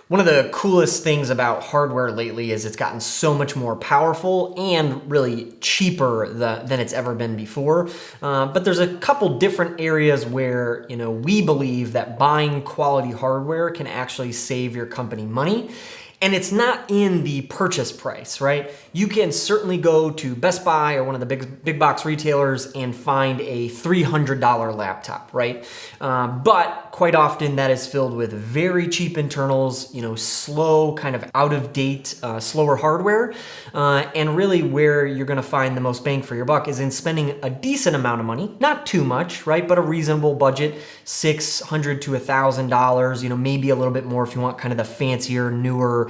One of the coolest things about hardware lately is it's gotten so much more powerful and really cheaper than it's ever been before. But there's a couple different areas where we believe that buying quality hardware can actually save your company money. And it's not in the purchase price, right? You can certainly go to Best Buy or one of the big box retailers and find a $300 laptop, right? But quite often that is filled with very cheap internals, slow, kind of out of date, slower hardware. And really where you're gonna find the most bang for your buck is in spending a decent amount of money, not too much, right? But a reasonable budget, $600 to $1,000, maybe a little bit more if you want kind of the fancier, newer,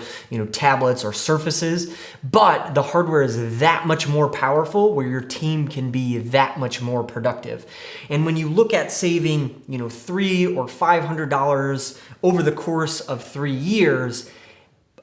tablets or surfaces. But the hardware is that much more powerful where your team can be that much more productive. And when you look at saving, $300 or $500 over the course of 3 years,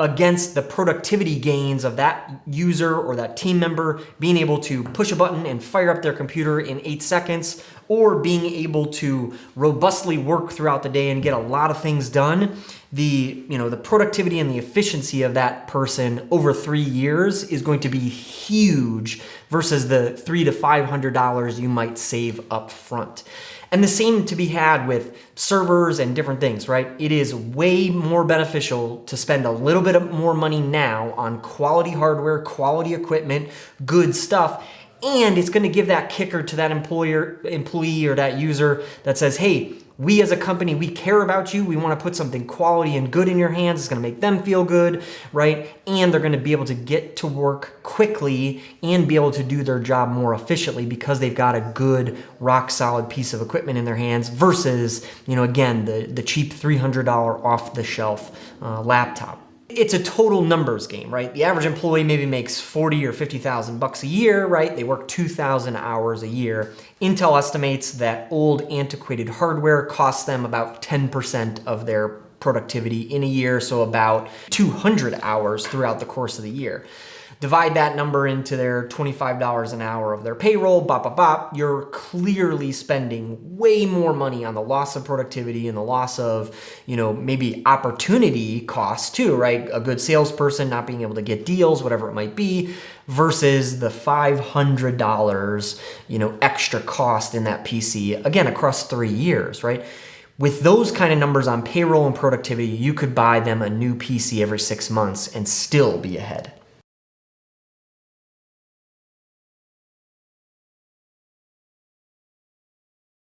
against the productivity gains of that user or that team member being able to push a button and fire up their computer in 8 seconds, or being able to robustly work throughout the day and get a lot of things done, the productivity and the efficiency of that person over 3 years is going to be huge versus the $300 to $500 you might save up front. And the same to be had with servers and different things, right? It is way more beneficial to spend a little bit more money now on quality hardware, quality equipment, good stuff, and it's gonna give that kicker to that employee or that user that says, hey, we as a company, we care about you. We want to put something quality and good in your hands. It's going to make them feel good, right? And they're going to be able to get to work quickly and be able to do their job more efficiently because they've got a good, rock solid piece of equipment in their hands versus, again, the cheap $300 off the shelf laptop. It's a total numbers game, right? The average employee maybe makes 40 or 50,000 bucks a year, right? They work 2,000 hours a year. Intel estimates that old antiquated hardware costs them about 10% of their productivity in a year, so about 200 hours throughout the course of the year. Divide that number into their $25 an hour of their payroll, bop, bop, bop, you're clearly spending way more money on the loss of productivity and the loss of, maybe opportunity costs too, right? A good salesperson not being able to get deals, whatever it might be, versus the $500, extra cost in that PC, again, across 3 years, right? With those kind of numbers on payroll and productivity, you could buy them a new PC every 6 months and still be ahead.